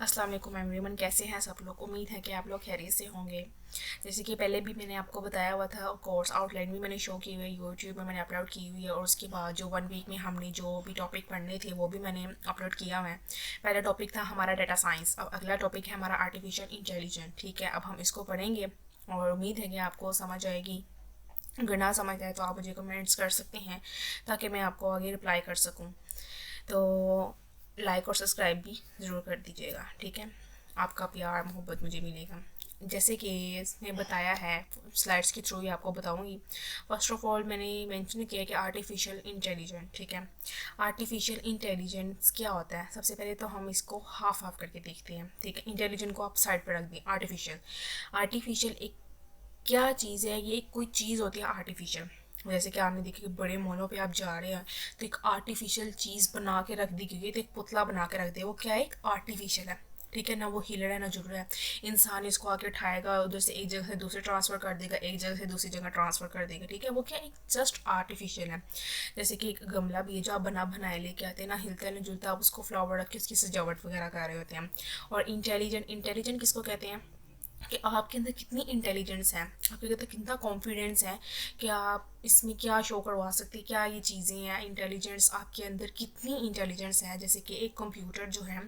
अस्सलाम वालेकुम एवरीवन, कैसे हैं सब लोग। उम्मीद है कि आप लोग खैरियत से होंगे। जैसे कि पहले भी मैंने आपको बताया हुआ था, कोर्स आउटलाइन भी मैंने शो की हुई है, यूट्यूब में मैंने अपलोड की हुई है। और उसके बाद जो 1 वीक में हमने जो भी टॉपिक पढ़ने थे वो भी मैंने अपलोड किया हुआ है। पहला टॉपिक था हमारा डाटा साइंस, अब अगला टॉपिक है हमारा आर्टिफिशियल इंटेलिजेंस। ठीक है, अब हम इसको पढ़ेंगे और उम्मीद है कि आपको समझ आएगी। अगर ना समझ आए तो आप मुझे कमेंट्स कर सकते हैं ताकि मैं आपको आगे रिप्लाई कर सकूँ। तो लाइक और सब्सक्राइब भी ज़रूर कर दीजिएगा, ठीक है। आपका प्यार मोहब्बत मुझे मिलेगा। जैसे कि इसने बताया है, स्लाइड्स के थ्रू ही आपको बताऊंगी। फर्स्ट ऑफ ऑल मैंने मेंशन किया कि आर्टिफिशियल इंटेलिजेंस, ठीक है। आर्टिफिशियल इंटेलिजेंस क्या होता है, सबसे पहले तो हम इसको हाफ हाफ करके देखते हैं, ठीक है। इंटेलिजेंट को आप साइड पर रख दें। आर्टिफिशियल आर्टिफिशियल एक क्या चीज़ है, ये कोई चीज़ होती है आर्टिफिशियल। जैसे कि आपने देखा कि बड़े मॉलों पे आप जा रहे हैं तो एक आर्टिफिशियल चीज़ बना के रख दी गई है, तो एक पुतला बना के रख दे, वो क्या है, एक आर्टिफिशियल है, ठीक है ना। वो हिल रहा है ना जुड़ रहा है। इंसान इसको आके उठाएगा, उधर से एक जगह से दूसरी ट्रांसफ़र कर देगा, एक जगह से दूसरी जगह ट्रांसफ़र कर देगा, ठीक है। वो क्या एक जस्ट आर्टिफिशियल है। जैसे कि एक गमला भी है जो आप बना बनाए लेके आते हैं ना, हिलता है ना जुलता, आप उसको फ्लावर रख के उसकी सजावट वगैरह कर रहे होते हैं। और इंटेलिजेंट इंटेलिजेंट किसको कहते हैं कि आपके अंदर कितनी इंटेलिजेंस है, आपके अंदर कितना कॉन्फिडेंस है कि आप इसमें क्या शो करवा सकते हैं, क्या ये चीज़ें हैं। इंटेलिजेंस आपके अंदर कितनी इंटेलिजेंस है। जैसे कि एक कंप्यूटर जो है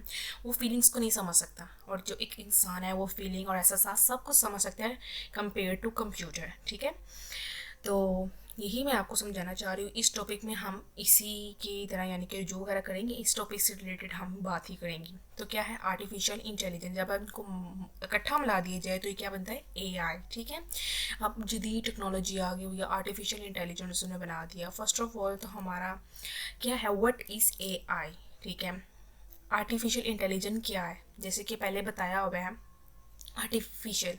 वो फीलिंग्स को नहीं समझ सकता, और जो एक इंसान है वो फीलिंग और एहसास सब कुछ समझ सकता है कंपेयर टू कंप्यूटर, ठीक है। तो यही मैं आपको समझाना चाह रही हूँ। इस टॉपिक में हम इसी की तरह यानी कि जो वगैरह करेंगे इस टॉपिक से रिलेटेड हम बात ही करेंगे। तो क्या है आर्टिफिशियल इंटेलिजेंस, जब आप इनको इकट्ठा मिला दिया जाए तो ये क्या बनता है, एआई, ठीक है। अब जदीद टेक्नोलॉजी आ गई हुई है, आर्टिफिशियल इंटेलिजेंस उन्हें बना दिया। फर्स्ट ऑफ ऑल तो हमारा क्या है, व्हाट इज़ एआई, ठीक है। आर्टिफिशियल इंटेलिजेंस क्या है, जैसे कि पहले बताया हुआ है। आर्टिफिशियल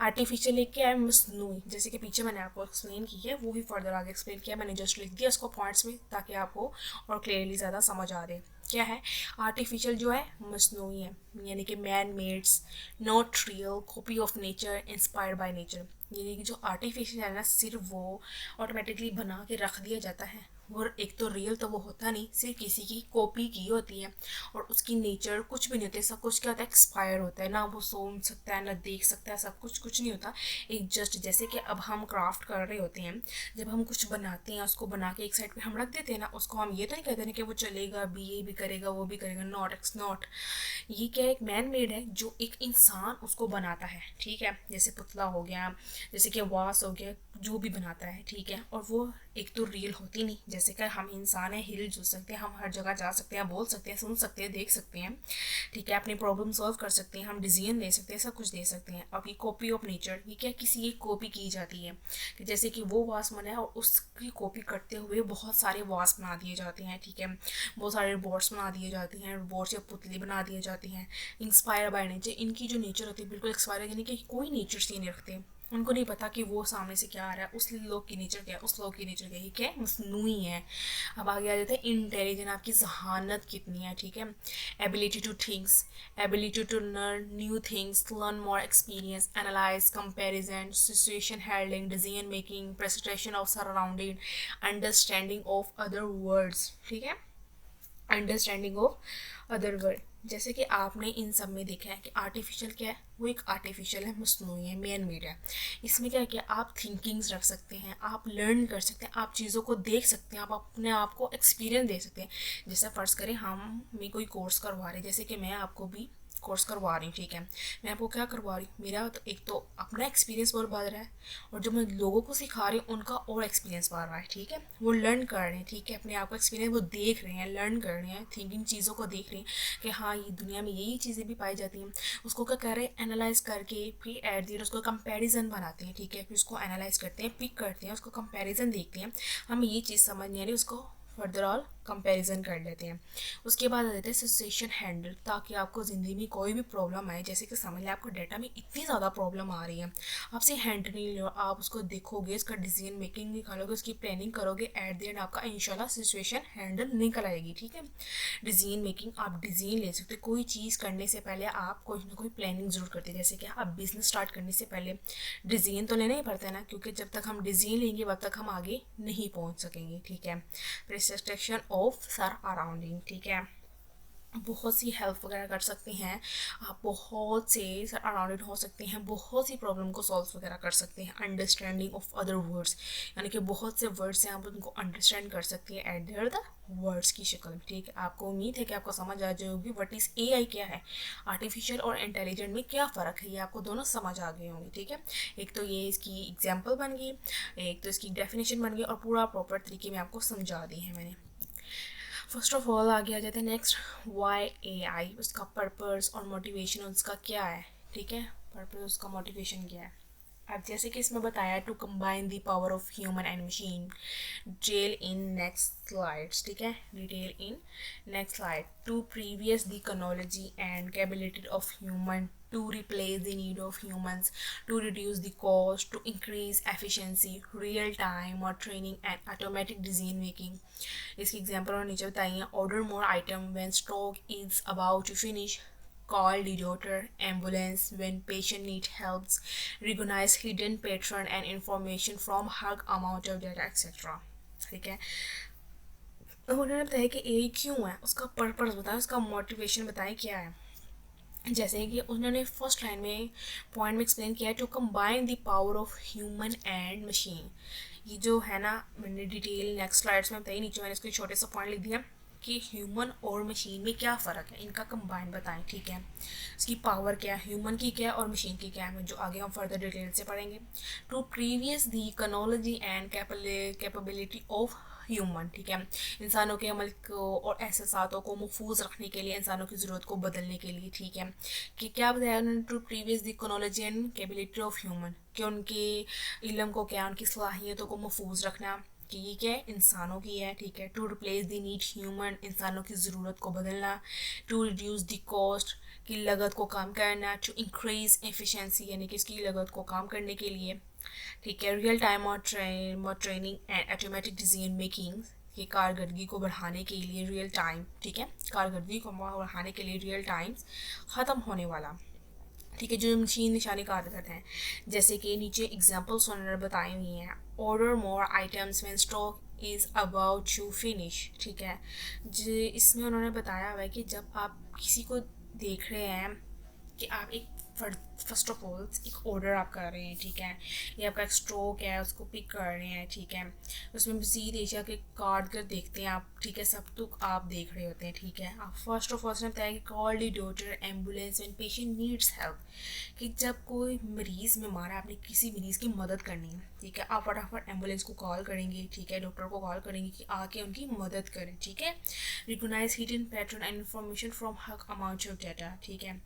आर्टिफिशियल एक क्या है, मसनूई। जैसे कि पीछे मैंने आपको एक्सप्लेन की है, वो भी फर्दर आगे एक्सप्लेन किया, मैंने जस्ट लिख दिया उसको पॉइंट्स में ताकि आपको और क्लियरली ज़्यादा समझ आ रहे। क्या है आर्टिफिशियल, जो है मसनूई है, यानी कि man mades, not real, copy of nature, inspired by nature. यानी कि जो आर्टिफिशियल है ना, सिर्फ वो ऑटोमेटिकली बना के रख दिया जाता है। और एक तो रियल तो वो होता नहीं, सिर्फ किसी की कॉपी की होती है। और उसकी नेचर कुछ भी नहीं होती, सब कुछ क्या होता है, एक्सपायर होता है ना, वो सुन सकता है ना देख सकता है, सब कुछ कुछ नहीं होता। एक जस्ट जैसे कि अब हम क्राफ्ट कर रहे होते हैं, जब हम कुछ बनाते हैं उसको बना के एक साइड पे हम रख देते हैं ना, उसको हम ये तो नहीं कहते ना कि वो चलेगा भी, ये भी करेगा वो भी करेगा, नॉट एक्स नॉट। ये क्या एक मैन मेड है जो एक इंसान उसको बनाता है, ठीक है। जैसे पुतला हो गया, जैसे कि वास हो गया, जो भी बनाता है, ठीक है। और वो एक तो रियल होती नहीं, जैसे कि हम इंसान हैं, हिल जुल सकते हैं, हम हर जगह जा सकते हैं, बोल सकते हैं, सुन सकते हैं, देख सकते हैं, ठीक है। अपनी प्रॉब्लम सॉल्व कर सकते हैं, हम डिसीजन ले सकते हैं, सब कुछ दे सकते हैं। अब ये कॉपी ऑफ नेचर, ये क्या किसी एक कॉपी की जाती है, कि जैसे कि वो वास बना है और उसकी कॉपी करते हुए बहुत सारे वास बना दिए जाते हैं, ठीक है। बहुत सारे रोबोट्स बना दिए जाते हैं, रोबोट्स या पुतले बना दिए जाते हैं। इंस्पायर बाय नेचर, इनकी जो नेचर होती है बिल्कुल एक्सपायर, यानी कि कोई नेचर से नहीं रखते। उनको नहीं पता कि वो सामने से क्या आ रहा है, उस लोग की नेचर क्या है, उस लोग की नेचर क्या है, क्या है, मसनूई है। अब आगे आ जाता है इंटेलिजेंट, आपकी जहानत कितनी है, ठीक है। Ability to thinks, ability to learn new things, learn more experience, analyse, comparison, situation handling, decision making, presentation of surrounding, understanding of other words, ठीक है। Understanding of other word. जैसे कि आपने इन सब में देखा है कि आर्टिफिशियल क्या है, वो एक आर्टिफिशियल है, मसनूई है, मैन मेड है। इसमें क्या है कि आप थिंकिंग्स रख सकते हैं, आप लर्न कर सकते हैं, आप चीज़ों को देख सकते हैं, आप अपने आप को एक्सपीरियंस दे सकते हैं। जैसे फ़र्ज़ करें हम मैं कोई कोर्स करवा रहे, जैसे कि मैं आपको भी कोर्स करवा रही हूँ, ठीक है। मैं आपको क्या करवा रही हूँ, मेरा तो एक तो अपना एक्सपीरियंस बहुत बढ़ रहा है, और जो मैं लोगों को सिखा रही हूँ उनका और एक्सपीरियंस बढ़ रहा है, ठीक है। वो लर्न कर रहे हैं, ठीक है, अपने आप का एक्सपीरियंस वो देख रहे हैं, लर्न कर रहे हैं, थिंकिंग चीज़ों को देख रहे हैं कि हाँ ये दुनिया में यही चीज़ें भी पाई जाती हैं। उसको क्या कर रहे हैं, एनालाइज करके फिर एट दी उसको कंपेरिजन बनाते हैं, ठीक है। फिर उसको एनालाइज करते हैं, पिक करते हैं, उसको कंपेरिजन देखते हैं, हमें ये चीज़ समझ नहीं आ रही, उसको फर्दर ऑल कंपैरिजन कर लेते हैं। उसके बाद आ जाते हैं सिचुएशन हैंडल, ताकि आपको ज़िंदगी में कोई भी प्रॉब्लम आए, जैसे कि समझ लें आपको डाटा में इतनी ज़्यादा प्रॉब्लम आ रही है, आपसे हैंडल नहीं लो, आप उसको देखोगे, उसका डिसीजन मेकिंग निकालोगे, उसकी प्लानिंग करोगे, एट द एंड आपका इंशाल्लाह सिचुएशन हैंडल निकल आएगी, ठीक है। डिसीजन मेकिंग, आप डिसीजन ले सकते हो, कोई चीज़ करने से पहले आप कोई ना कोई प्लानिंग ज़रूर करते हैं। जैसे कि आप बिजनेस स्टार्ट करने से पहले डिसीजन तो लेना ही पड़ता है ना, क्योंकि जब तक हम डिसीजन लेंगे तब तक हम आगे नहीं पहुंच सकेंगे, ठीक है। प्रेसेस्टेशन ऑफ सर अराउंडिंग, ठीक है। बहुत सी हेल्प वगैरह कर सकते हैं, आप बहुत से अराउंडेड हो सकते हैं, बहुत सी प्रॉब्लम को सॉल्व वगैरह कर सकते हैं। अंडरस्टैंडिंग ऑफ अदर वर्ड्स, यानी कि बहुत से वर्ड्स हैं आप उनको अंडरस्टैंड कर सकते हैं एट देयर द वर्ड्स की शक्ल में। ठीक है, आपको उम्मीद है कि आपको समझ आ जाएगी व्हाट इज़ एआई क्या है, आर्टिफिशियल और इंटेलिजेंट में क्या फ़र्क है, ये आपको दोनों समझ आ गए होंगे। ठीक है, एक तो ये इसकी एग्जाम्पल बन गई, एक तो इसकी डेफिनेशन बन गई, और पूरा प्रॉपर तरीके में आपको समझा दी है मैंने। फर्स्ट ऑफ ऑल आगे आ जाते हैं नेक्स्ट, वाई ए आई, उसका पर्पस और मोटिवेशन उसका क्या है। ठीक है, पर्पस उसका मोटिवेशन क्या है। अब जैसे कि इसमें बताया, to combine the power of human and machine, detail in next slides. ठीक है, detail in next slide, to previous the technology and capability of human to replace the need of humans, to reduce the cost, to increase efficiency, real time or training and automatic decision making। इसकी example और नीचे बताइए, order more item when stock is about to finish, call the doctor, ambulance when patient need helps, recognize hidden pattern and information from hug amount of data etc। ठीक है, अब उन्होंने बताया कि ए क्यों है, उसका पर्पस बताया, उसका मोटिवेशन बताएं क्या है। जैसे कि उन्होंने फर्स्ट लाइन में पॉइंट में एक्सप्लेन किया है, to combine the power of human and machine. ये जो है ना, मैंने डिटेल नेक्स्ट स्लाइड्स में बताई, नीचे मैंने इसको छोटे सा पॉइंट लिख दिया कि ह्यूमन और मशीन में क्या फ़र्क है, इनका कंबाइन बताएं। ठीक है, इसकी पावर क्या है, ह्यूमन की क्या है और मशीन की क्या है, जो आगे हम फर्दर डिटेल से पढ़ेंगे। To previous the technology and capability of human. ठीक है, इंसानों के अमल को और एहसासों को महफूज रखने के लिए, इंसानों की ज़रूरत को बदलने के लिए। ठीक है, कि क्या बताया उन्होंने, to previous the technology and capability of human, कि उनके इल्म को क्या, उनकी सलाहियतों को महफूज रखना, कि ये क्या है, इंसानों की है। ठीक है, to replace the need human, इंसानों की ज़रूरत को बदलना, टू रिड्यूस द कॉस्ट, की लागत को कम करना, टू इंक्रीज एफिशिएंसी, यानी कि इसकी लागत को कम करने के लिए। ठीक है, रियल टाइम और training and automatic decision making, की कारकर्दगी को बढ़ाने के लिए रियल टाइम। ठीक है, कारकर्दगी को बढ़ाने के लिए रियल टाइम ख़त्म होने वाला। ठीक है, जो मशीन निशानी कारगर हैं, जैसे कि नीचे एग्जाम्पल्स उन्होंने बताई हुई हैं, order more items when stock is about to finish. ठीक है, जो इसमें उन्होंने बताया हुआ है कि जब आप किसी को देख रहे हैं कि आप एक फर्स्ट ऑफ ऑल एक ऑर्डर आप कर रहे हैं। ठीक है, ये आपका एक स्टॉक है, उसको पिक कर रहे हैं। ठीक है, उसमें मज़ीद एशिया के कार्ड कर देखते हैं आप। ठीक है, सब तो आप देख रहे होते हैं। ठीक है, आप फर्स्ट ऑफ ऑल ने बताया कि call the doctor, ambulance when patient needs help, कि जब कोई मरीज़ बीमार है, आपने किसी मरीज़ की मदद करनी है। ठीक है, आप फटाफट एम्बुलेंस को कॉल करेंगे। ठीक है, डॉक्टर को कॉल करेंगे कि आके उनकी मदद करें। ठीक है, recognise hidden pattern and information from huge amount of data. ठीक है,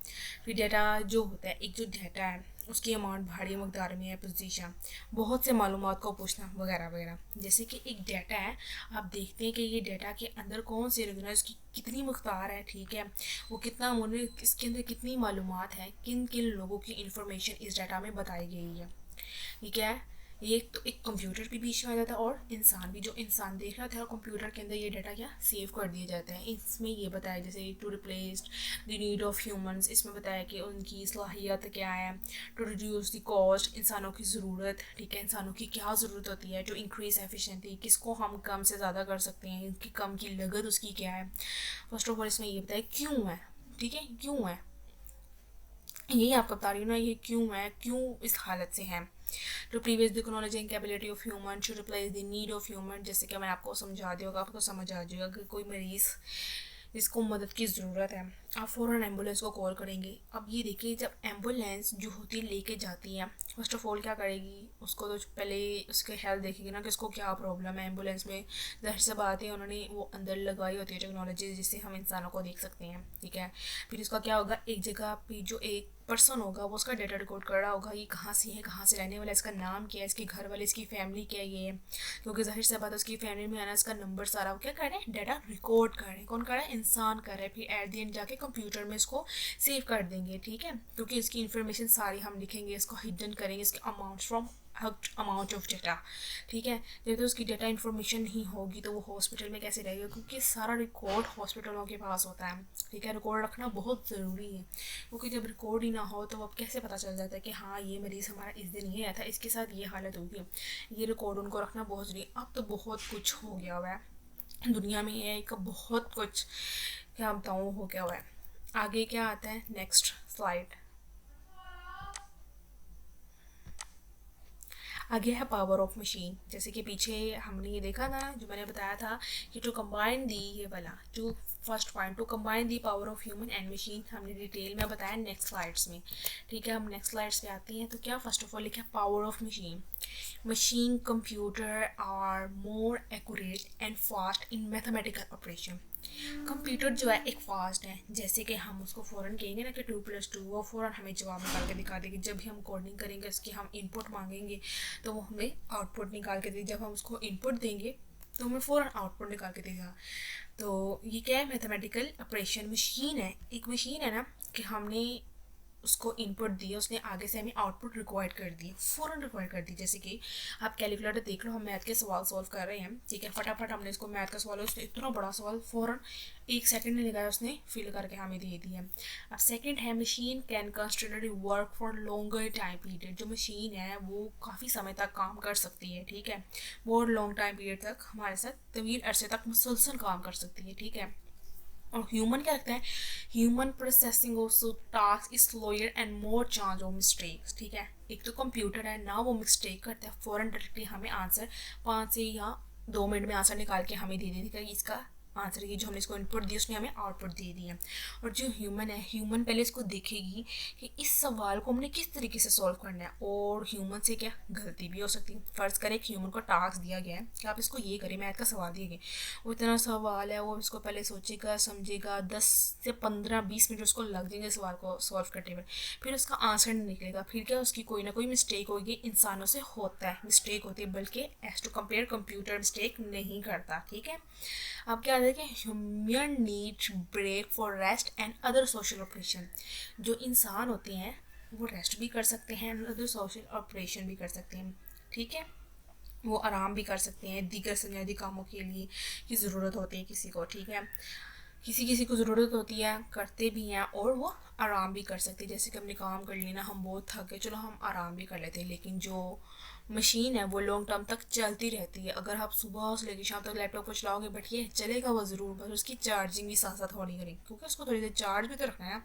फिर डाटा जो होता है, एक जो डाटा है उसकी अमाउंट भारी मकदार में है, पोजीशन, बहुत से मालूमात को पूछना वगैरह वगैरह। जैसे कि एक डाटा है, आप देखते हैं कि ये डाटा के अंदर कौन सी रिकॉग्नाइज, उसकी कितनी मकदार है। ठीक है, वो कितना उन्हें, इसके अंदर कितनी मालूमात है, किन किन लोगों की इंफॉर्मेशन इस डाटा में बताई गई है। ये क्या है, ये तो एक कंप्यूटर भी बीच में आ जाता है और इंसान भी, जो इंसान देख रहा था कंप्यूटर के अंदर ये डाटा क्या सेव कर दिया जाता है। इसमें ये बताया जैसे to replace the need of humans, इसमें बताया कि उनकी सलाहियत क्या है, टू रिड्यूस द कॉस्ट, इंसानों की ज़रूरत। ठीक है, इंसानों की क्या ज़रूरत होती है, टू इंक्रीज एफिशिएंसी, किसको हम कम से ज़्यादा कर सकते हैं, इनकी कम की लागत उसकी क्या है। फर्स्ट ऑफ ऑल इसमें ये बताया क्यों है। ठीक है, क्यों है, यही आपको बता रही हूँ ना, ये क्यों है, क्यों इस हालत से है। To previous the technology and capability of human, to replace the need of human, जैसे कि मैंने आपको समझा दिया होगा, आपको समझ आ जाएगा कि कोई मरीज़ जिसको मदद की ज़रूरत है, आप फ़ौरन एम्बुलेंस को कॉल करेंगे। अब ये देखिए, जब एम्बुलेंस जो होती है लेके जाती है, फर्स्ट ऑफ ऑल क्या करेगी, उसको तो पहले उसके हेल्थ देखेगी ना कि उसको क्या प्रॉब्लम है। एम्बुलेंस में जाहिर सी बात है उन्होंने वो अंदर लगाई होती है टेक्नोलॉजी, जिससे हम इंसानों को देख सकते हैं। ठीक है, फिर इसका क्या होगा, एक जगह पे जो एक पर्सन होगा वो उसका डेटा रिकॉर्ड कर रहा होगा, ये कहाँ से है, कहाँ से रहने वाला है, इसका नाम क्या है, इसके घर वाले, इसकी फैमिली क्या है, ये है। क्योंकि जाहिर सी बात है उसकी फैमिली में आना, इसका नंबर सारा वो क्या कर रहे हैं, डाटा रिकॉर्ड कर रहे हैं। कौन कर रहा है, इंसान कर रहा है। फिर एट द एंड जाके कंप्यूटर में इसको सेव कर देंगे। ठीक है, क्योंकि इसकी इन्फॉर्मेशन सारी हम लिखेंगे, इसको हिडन करेंगे, इसके amount from amount of data. ठीक है, जब तो उसकी डाटा इन्फॉर्मेशन नहीं होगी तो वो हॉस्पिटल में कैसे रहेगा, क्योंकि सारा रिकॉर्ड हॉस्पिटलों के पास होता है। ठीक है, रिकॉर्ड रखना बहुत ज़रूरी है, क्योंकि जब रिकॉर्ड ही ना हो तो अब कैसे पता चल जाता है कि हाँ ये मरीज़ हमारा इस दिन ये आया था, इसके साथ ये हालत हुई थी। ये रिकॉर्ड उनको रखना बहुत ज़रूरी है। अब तो बहुत कुछ हो गया हुआ है दुनिया में, है एक बहुत कुछ क्या बताऊँ हो क्या हुआ है। आगे क्या आता है, नेक्स्ट स्लाइड। आगे है पावर ऑफ मशीन। जैसे कि पीछे हमने ये देखा था, जो मैंने बताया था कि टू कंबाइन दी, ये वाला to first point, to combine the power of human and machine, हमने डिटेल में बताया नेक्स्ट स्लाइड्स में। ठीक है, हम नेक्स्ट स्लाइड्स पे आते हैं। तो क्या फर्स्ट ऑफ ऑल लिखा power of machine. Machine computer are more accurate and fast in mathematical operation. Computer जो है एक फास्ट है, जैसे कि हम उसको फ़ौरन कहेंगे ना कि 2+2, वो फ़ौरन हमें जवाब निकाल के दिखा देगी। जब भी हम कोडिंग करेंगे, उसकी हम इनपुट मांगेंगे तो वो हमें आउटपुट निकाल के देगी। जब हम उसको इनपुट देंगे तो हमें फ़ौरन आउटपुट निकाल के देगा। तो ये क्या है, मैथमेटिकल ऑपरेशन मशीन है। एक मशीन है ना कि हमने उसको इनपुट दिया, उसने आगे से हमें आउटपुट रिक्वायर्ड कर दी, फ़ौरन रिक्वायर्ड कर दी। जैसे कि आप कैलकुलेटर देख लो, हम मैथ के सवाल सॉल्व कर रहे हैं, ठीक है, फटाफट हमने इसको मैथ का सवाल है, उसने इतना बड़ा सवाल फ़ौरन 1 सेकंड नहीं लगाया, उसने फिल करके हमें दे दिया। अब सेकंड है machine can consistently work for longer time period. जो मशीन है वो काफ़ी समय तक काम कर सकती है, ठीक है, बहुत लॉन्ग टाइम पीरियड तक हमारे साथ तवील अरसे तक मुसलसल काम कर सकती है, ठीक है। और ह्यूमन क्या रखता है, human processing of task is slower and more chance of mistakes. ठीक है, एक तो कंप्यूटर है ना, वो मिस्टेक करता है, फ़ौरन डायरेक्टली हमें आंसर 5 से या 2 मिनट में आंसर निकाल के हमें दे देगा कि इसका आंसर, ये जो हमने इसको इनपुट दी उसने हमें आउटपुट दे दिया। और जो ह्यूमन है, ह्यूमन पहले इसको देखेगी कि इस सवाल को हमने किस तरीके से सॉल्व करना है, और ह्यूमन से क्या गलती भी हो सकती है। फ़र्ज़ करें एक ह्यूमन को टास्क दिया गया है कि आप इसको ये करें, मैथ का सवाल दिया गया, वो इतना सवाल है, वो इसको पहले सोचेगा समझेगा, 10 से 15-20 मिनट उसको लग जाएंगे सवाल को सॉल्व करते हुए, फिर उसका आंसर नहीं निकलेगा। फिर क्या, उसकी कोई ना कोई मिस्टेक होगी, इंसानों से होता है मिस्टेक होती है, बल्कि as to compare computer mistake नहीं करता, ठीक है। अब क्या है कि human needs break for rest and other social operation. जो इंसान होते हैं वो रेस्ट भी कर सकते हैं, अदर सोशल ऑपरेशन भी कर सकते हैं, ठीक है, वो आराम भी कर सकते हैं दीगर बुनियादी कामों के लिए की ज़रूरत होती है किसी को, ठीक है, किसी किसी को ज़रूरत होती है, करते भी हैं, और वो आराम भी कर सकते हैं। जैसे कि हमने काम कर लिया ना, हम बहुत थक गए, चलो हम आराम भी कर लेते हैं। लेकिन जो मशीन है वो लॉन्ग टर्म तक चलती रहती है। अगर आप सुबह से लेकर शाम तक लैपटॉप को चलाओगे, बट ये चलेगा वो ज़रूर, बस उसकी चार्जिंग भी साथ साथ होनी करेगी, क्योंकि उसको थोड़ी देर चार्ज भी तो रखना है।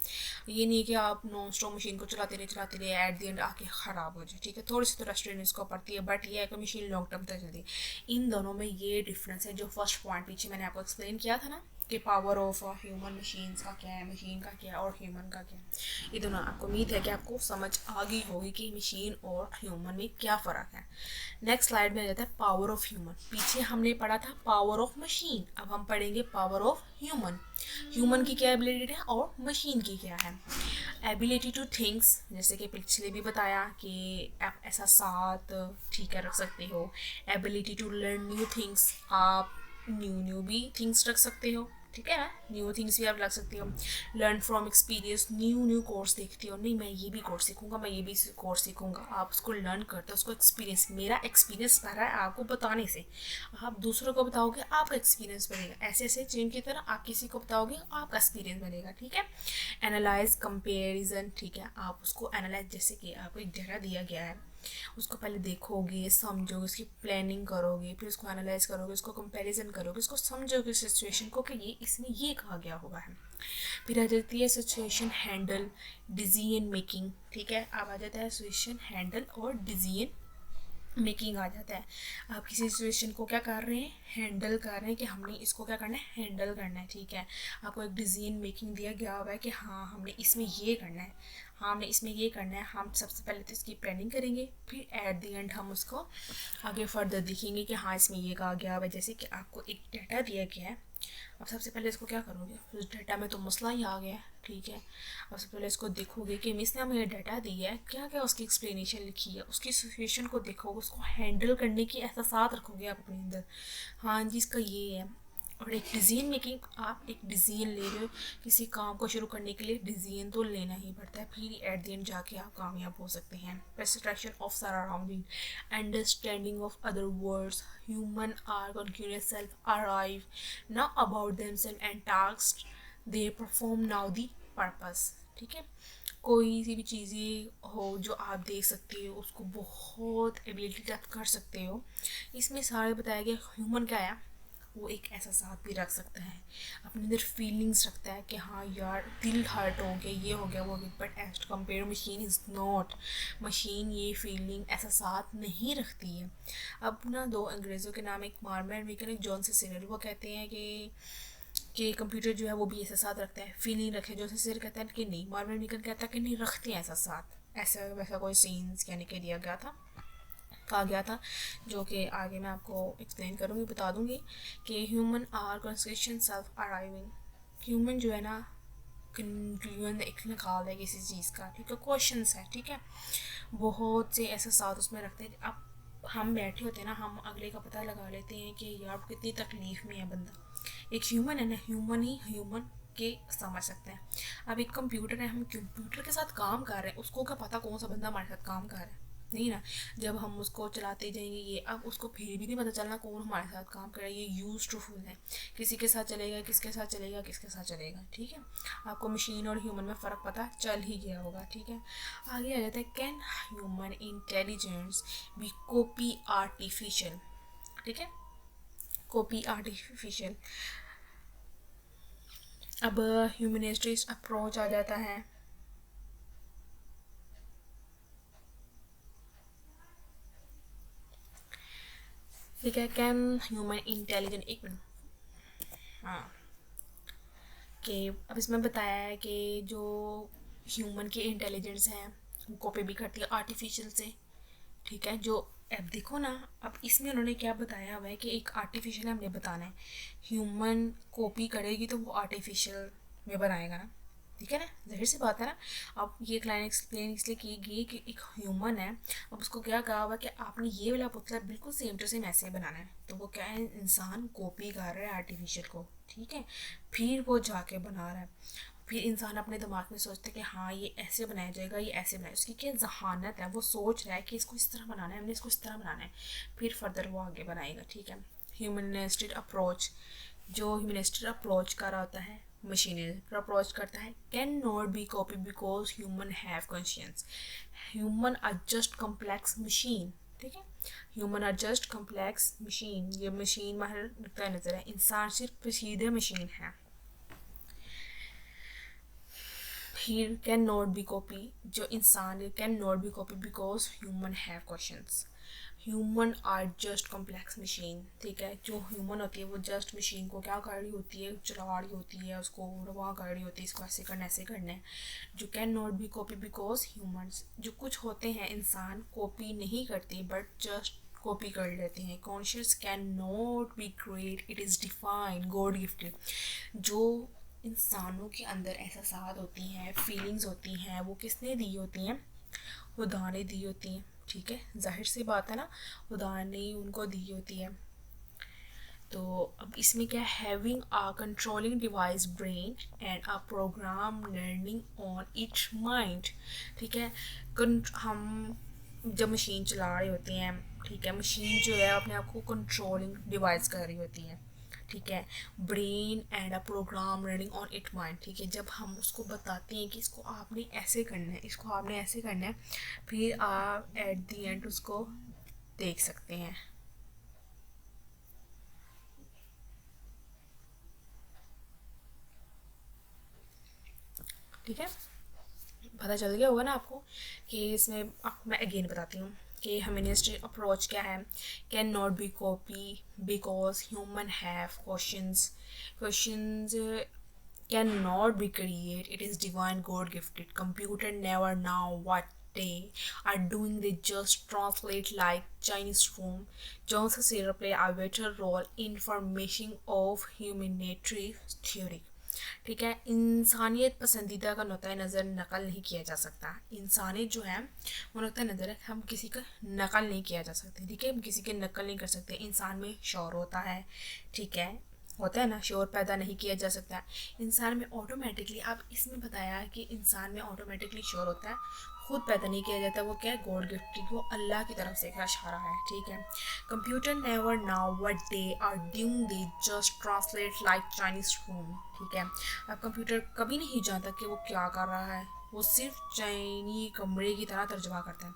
ये नहीं कि आप नॉन स्टॉप मशीन को चलाते रहे एट दी एंड आके ख़राब हो जाए, ठीक है, थोड़ी सी तो रेस्टोरेंट इसको पड़ती है, बट ये है कि मशीन लॉन्ग टर्म तक चलती है। इन दोनों में ये डिफरेंस है। जो फर्स्ट पॉइंट पीछे मैंने आपको एक्सप्लेन किया था ना कि पावर ऑफ ह्यूमन मशीन्स का क्या है, मशीन का क्या है और ह्यूमन का क्या है, ये दोनों आपको उम्मीद है कि आपको समझ आ गई होगी कि मशीन और ह्यूमन में क्या फ़र्क है। नेक्स्ट स्लाइड में आ जाता है पावर ऑफ ह्यूमन। पीछे हमने पढ़ा था पावर ऑफ मशीन, अब हम पढ़ेंगे पावर ऑफ ह्यूमन। ह्यूमन की क्या एबिलिटी है और मशीन की क्या है। एबिलिटी टू थिंक्स, जैसे कि पिछले भी बताया कि आप ऐसा साथ ठीक है रख सकते हो। Ability to learn new things, आप न्यू भी थिंग्स रख सकते हो, ठीक है ना, न्यू थिंग्स भी आप रख सकते हो। Learn from experience, new course देखते हो, नहीं मैं ये भी कोर्स सीखूंगा, मैं ये भी कोर्स सीखूंगा, आप उसको लर्न करते हो, उसको एक्सपीरियंस, मेरा एक्सपीरियंस बढ़ रहा है आपको बताने से, आप दूसरों को बताओगे आपका एक्सपीरियंस बढ़ेगा, ऐसे ऐसे चेन की तरह आप किसी को बताओगे आपका एक्सपीरियंस बढ़ेगा, ठीक है। एनालाइज कंपेरिजन, ठीक है, आप उसको एनालाइज, जैसे कि आपको एक डेटा दिया गया है, उसको पहले देखोगे, समझोगे, उसकी प्लानिंग करोगे, फिर उसको एनालाइज करोगे, उसको कंपैरिजन करोगे, उसको समझोगे सिचुएशन को कि ये इसमें ये कहा गया हुआ है। फिर आ जाती है सिचुएशन हैंडल, डिसीजन मेकिंग, ठीक है, अब आ जाता है सिचुएशन हैंडल और डिसीजन मेकिंग आ जाता है। आप किसी सिचुएशन को क्या कर रहे हैं, हैंडल कर रहे हैं कि हमने इसको क्या करना है, हैंडल करना है, ठीक है। आपको एक डिसीजन मेकिंग दिया गया हुआ है कि हाँ हमने इसमें ये करना है, हाँ हमने इसमें ये करना है, हम सबसे पहले तो इसकी प्लानिंग करेंगे, फिर एट द एंड हम उसको आगे फर्दर देखेंगे कि हाँ इसमें ये कहा गया हुआ है। जैसे कि आपको एक डाटा दिया गया है, अब सबसे पहले इसको क्या करोगे, उस डाटा में तो मसला ही आ गया है, ठीक है, अब सबसे पहले इसको देखोगे कि मिस ने हमें डाटा दिया है, क्या क्या उसकी एक्सप्लेनेशन लिखी है, उसकी सिचुएशन को देखोगे, उसको हैंडल करने की एहसास रखोगे आप अपने अंदर, हाँ जी इसका ये है। और एक डिसीजन मेकिंग, आप एक डिसीजन ले रहे हो किसी काम को शुरू करने के लिए, डिसीजन तो लेना ही पड़ता है, फिर एट द एंड जाके आप कामयाब हो सकते हैं। Perception of surrounding, understanding of other words, human are conscious self arrive now about themselves and task they perform now the purpose, ठीक है। कोई सी भी चीज़ें हो जो आप देख सकते हो, उसको बहुत एबिलिटी आप कर सकते हो, इसमें सारे बताया गया। ह्यूमन क्या है, वो एक एहसास भी रख सकता है, अपने अंदर फीलिंग्स रखता है कि हाँ यार दिल हर्ट हो गया, ये हो गया, वो हो गया। But as compare machine is not, machine ये फीलिंग एहसास नहीं रखती है। अब ना दो अंग्रेज़ों के नाम, एक मार्मर वीकन, एक जॉन सीसीलियर, वो कहते हैं कि कंप्यूटर जो है वो भी एहसास रखता है, फीलिंग रखे। जॉन सीसीलियर कहता है कि नहीं, मार्मर वीकन कहता है कि नहीं रखते हैं एहसास। ऐसा वैसा कोई सीन्स यानी कि दिया गया था, कहा गया था, जो कि आगे मैं आपको एक्सप्लेन करूँगी, बता दूँगी कि human are construction self arriving. Human जो है ना कंक्लूजन एक निकाल है किसी चीज़ का, ठीक है, क्वेश्चंस है, ठीक है, बहुत से ऐसे साथ उसमें रखते हैं। अब हम बैठे होते हैं ना, हम अगले का पता लगा लेते हैं कि यार कितनी तकलीफ़ में है बंदा। एक ह्यूमन है ना, ह्यूमन ही ह्यूमन के समझ सकते हैं। अब एक कंप्यूटर है, हम कंप्यूटर के साथ काम कर रहे हैं, उसको क्या पता कौन सा बंदा हमारे साथ काम कर रहा है, नहीं ना। जब हम उसको चलाते जाएंगे ये, अब उसको फिर भी नहीं पता चलना कौन हमारे साथ काम कर रहा है। ये यूज टू फुल है, किसी के साथ चलेगा, किसके साथ चलेगा, किसके साथ चलेगा, ठीक है। आपको मशीन और ह्यूमन में फ़र्क पता चल ही गया होगा, ठीक है। आगे आ जाता है, can human intelligence be copy artificial, ठीक है, कॉपी आर्टिफिशियल। अब ह्यूमनिस्टिक अप्रोच आ जाता है। ठीक है, कैन ह्यूमन इंटेलिजेंट, एक मिनट, हाँ, कि अब इसमें बताया है कि जो ह्यूमन की इंटेलिजेंस है वो कॉपी भी करती है आर्टिफिशियल से, ठीक है। जो अब देखो ना, अब इसमें उन्होंने क्या बताया हुआ है कि एक आर्टिफिशियल हमने बताना है, ह्यूमन कॉपी करेगी तो वो आर्टिफिशियल में बनाएगा ना, ठीक है ना, जाहिर सी बात है ना। अब ये एक लाइन एक्सप्लेन इसलिए की गई कि एक ह्यूमन है, अब उसको क्या कहा हुआ कि आपने ये वाला पुतला बिल्कुल सेम टू सेम ऐसे बनाना है, तो वो क्या है, इंसान कॉपी कर रहा है आर्टिफिशियल को, ठीक है, फिर वो जाके बना रहा है। फिर इंसान अपने दिमाग में सोचता है कि हाँ ये ऐसे बनाया जाएगा, ये ऐसे बनाया, उसकी क्या जहानत है, वो सोच रहा है कि इसको इस तरह बनाना है, हमने इसको इस तरह बनाना है, फिर फर्दर वो आगे बनाएगा, ठीक है। ह्यूमनिस्टिक अप्रोच, जो ह्यूमनिस्टिक अप्रोच कर रहा होता है, मशीनिस्ट अप्रोच करता है, can not be copy because human have conscious, human are just complex machine, ठीक है, human are just complex machine. ये मशीन बाहर नुक्ता नज़र है, इंसान सिर्फ सीधे मशीन है। Here cannot be copy, जो इंसान can not be copy because human have questions, human are just complex machine, ठीक है। जो ह्यूमन होती है वो जस्ट मशीन को क्या कर रही होती है, चला रही होती है, उसको रवा कर रही होती है, इसको ऐसे करना ऐसे करना है। जो can not be copy because humans, जो कुछ होते हैं इंसान कॉपी नहीं करते बट जस्ट कॉपी कर लेते हैं। Conscious can not be create, it is defined God gifted. जो इंसानों के अंदर एहसास होती हैं, फीलिंग्स होती हैं, वो किसने दी होती हैं, खुदा ने दी होती हैं, ठीक है, जाहिर सी बात है ना, खुदा ने उनको दी होती है। तो अब इसमें क्या, having a controlling device brain and a programme learning on it's mind, ठीक है। हम जब मशीन चला रहे होते हैं, ठीक है, मशीन जो है अपने आप को कंट्रोलिंग डिवाइस कर रही होती है, ठीक है, brain and a program running on it mind, ठीक है। जब हम उसको बताते हैं कि इसको आपने ऐसे करना है, इसको आपने ऐसे करना है, फिर आप एट दी एंड उसको देख सकते हैं, ठीक है। पता चल गया होगा ना आपको कि इसमें, मैं अगेन बताती हूँ कि ह्यूमनिस्टिक अप्रोच क्या है, can not be copy because human have questions, questions can not be create, it is divine God gifted, computer never now what they are doing, they just translate like Chinese room. Jones Cicero play a vital role in formation of humanitarian theory, ठीक है। इंसानियत पसंदीदा का नुक्ता नज़र नकल नहीं किया जा सकता, इंसानियत जो है वो नुक्ता नज़र है, हम किसी का नकल नहीं किया जा सकते, ठीक है, हम किसी की नकल नहीं कर सकते। इंसान में शौर होता है, ठीक है, होता है ना, शोर पैदा नहीं किया जा सकता इंसान में ऑटोमेटिकली। आप इसमें बताया कि इंसान में ऑटोमेटिकली शोर होता है, खुद पैदा नहीं किया जाता, वो क्या है, गॉड गिफ्टेड, वो अल्लाह की तरफ से एक इशारा है, ठीक है। Computer never now what they are doing, they just translate like Chinese room, ठीक है। अब कंप्यूटर कभी नहीं जानता कि वो क्या कर रहा है, वो सिर्फ चैनी कमरे की तरह तर्जमा करता है।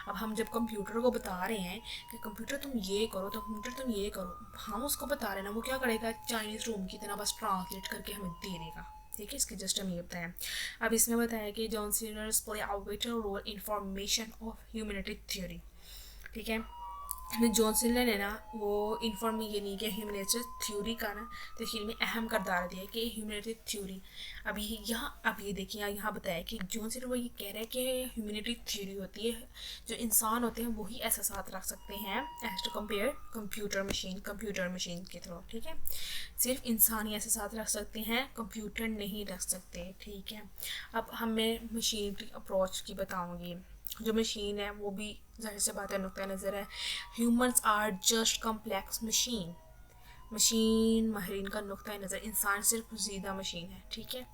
अब हम जब कंप्यूटर को बता रहे हैं कि कंप्यूटर तुम ये करो, तो कंप्यूटर तुम ये करो, हम उसको बता रहे हैं ना, वो क्या करेगा, चाइनीज़ रूम की तरह बस ट्रांसलेट करके हमें दे देगा। ठीक है, इसके जस्ट हम ये बताया। अब इसमें बताया कि John Searle's play a vital role in formation of humanity theory. ठीक है, जॉन सीलर ने ना वो इन्फॉर्म ये नहीं किया ह्यूमैनिटी थ्योरी का ना तशकील में अहम करदार दिया कि ह्यूमैनिटी थ्योरी। अब ये देखिए यहाँ बताया कि जॉन सीलर वो ये कह रहा है कि ह्यूमैनिटी थ्योरी होती है, जो इंसान होते हैं वही एहसास रख सकते हैं as to compare computer machine की तरह। ठीक है, सिर्फ इंसान ही एहसास रख सकते हैं, कंप्यूटर नहीं रख सकते। ठीक है, अब हमें मशीन की अप्रोच की बताऊँगी। जो मशीन है वो भी जाहिर से बात है नुक्ता नज़र है, humans are just complex machine माहिरीन का नुक्ता नज़र, इंसान सिर्फ पोशीदा मशीन है। ठीक है,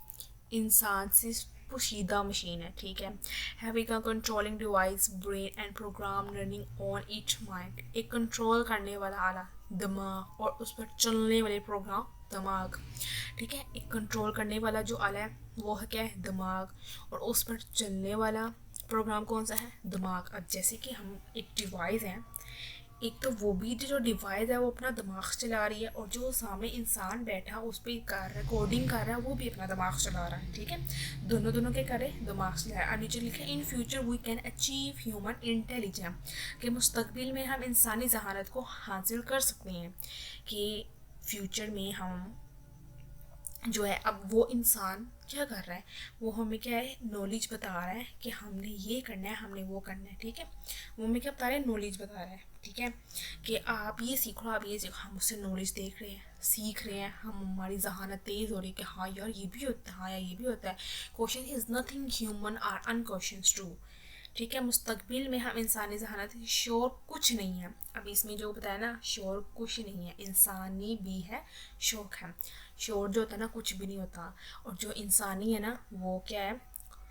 इंसान सिर्फ पोशीदा मशीन है। ठीक है, having a controlling device brain and program running on each mind, एक कंट्रोल करने वाला आला दिमाग और उस पर चलने वाले प्रोग्राम दिमाग। ठीक है, एक कंट्रोल करने वाला जो आला है वो है क्या है, दिमाग, और उस पर चलने वाला प्रोग्राम कौन सा है, दिमाग। अब जैसे कि हम एक डिवाइस है, एक तो वो भी जो डिवाइस है वो अपना दिमाग चला रही है, और जो सामने इंसान बैठा उस पर कर रहा है, कोडिंग कर रहा है, वो भी अपना दिमाग चला रहा है। ठीक है, दोनों के करे दिमाग चला रहा है। नीचे लिखा है in future we can achieve human intelligence, कि मुस्तकबिल में हम इंसानी जहानत को हासिल कर सकते हैं। कि फ्यूचर में हम जो है, अब वो इंसान क्या कर रहा है, वो हमें क्या है, नॉलेज बता रहा है कि हमने ये करना है, हमने वो करना है। ठीक है, वो हमें क्या बता रहा है, नॉलेज बता रहा है। ठीक है, कि आप ये सीखो, आप ये सीखो, हम उससे नॉलेज देख रहे हैं, सीख रहे हैं, हम हमारी जहानत तेज़ हो रही है कि हाँ यार ये भी होता है, हाँ यार ये भी होता है। Question is nothing human are unquestions true. ठीक है, मुस्तकबिल में हम इंसानी जहानत शोर कुछ नहीं है। अब इसमें जो बताया ना, शोर कुछ नहीं है, इंसानी भी है, शौक है। शोर जो होता है ना कुछ भी नहीं होता, और जो इंसानी है ना वो क्या है,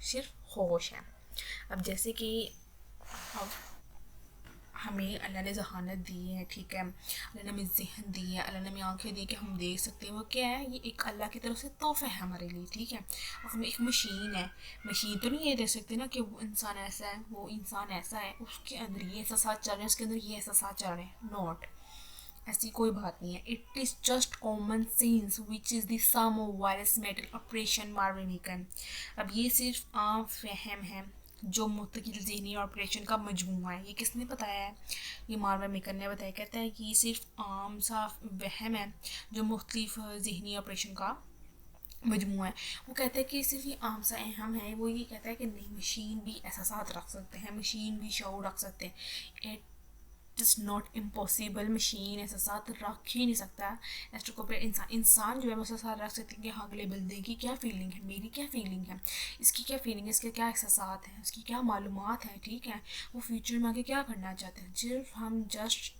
सिर्फ होश है। अब जैसे कि अब हमें अल्लाह ने जहानत दी है। ठीक है, अल्लाह ने हमें जहन दी है, अल्लाह ने हमें आंखें दी कि हम देख सकते हैं, वो क्या है, ये एक अल्लाह की तरफ से तोहफा है हमारे लिए। ठीक है, और हमें एक मशीन है, मशीन तो नहीं ये देख सकते ना कि वो इंसान ऐसा है, वो इंसान ऐसा है, उसके अंदर ये एहसास चल रहे हैं, उसके अंदर ये एहसास चल रहे हैं, नॉट, ऐसी कोई बात नहीं है। It is just common sense which is the sum of various mental operation मार्वेमिकन। अब ये सिर्फ आम फहम है जो मुस्तकिल ज़हनी ऑपरेशन का मजमूआ है। ये किसने बताया है, ये मार्वेमिकन ने बताया। कहता है कि ये सिर्फ आम सा वहम है जो मुख्तलिफ ज़हनी ऑपरेशन का मजमूआ है। वो कहता है कि सिर्फ ये आम सा अहम है, वो ये कहता है कि नहीं, मशीन भी एहसास रख सकते हैं, मशीन भी शऊर रख सकते हैं। इट्स नॉट इम्पॉसिबल, मशीन एहसास रख ही नहीं सकता एज टू कंपेयर इंसान जो है वो एहसास रख सकते हैं कि हाँ अगले बंदे की क्या फीलिंग है, मेरी क्या फीलिंग है, इसकी क्या फीलिंग है, इसके क्या एहसास हैं, इसकी क्या मालूमात है। ठीक है, वो फ्यूचर में आगे क्या करना चाहते हैं। सिर्फ हम जस्ट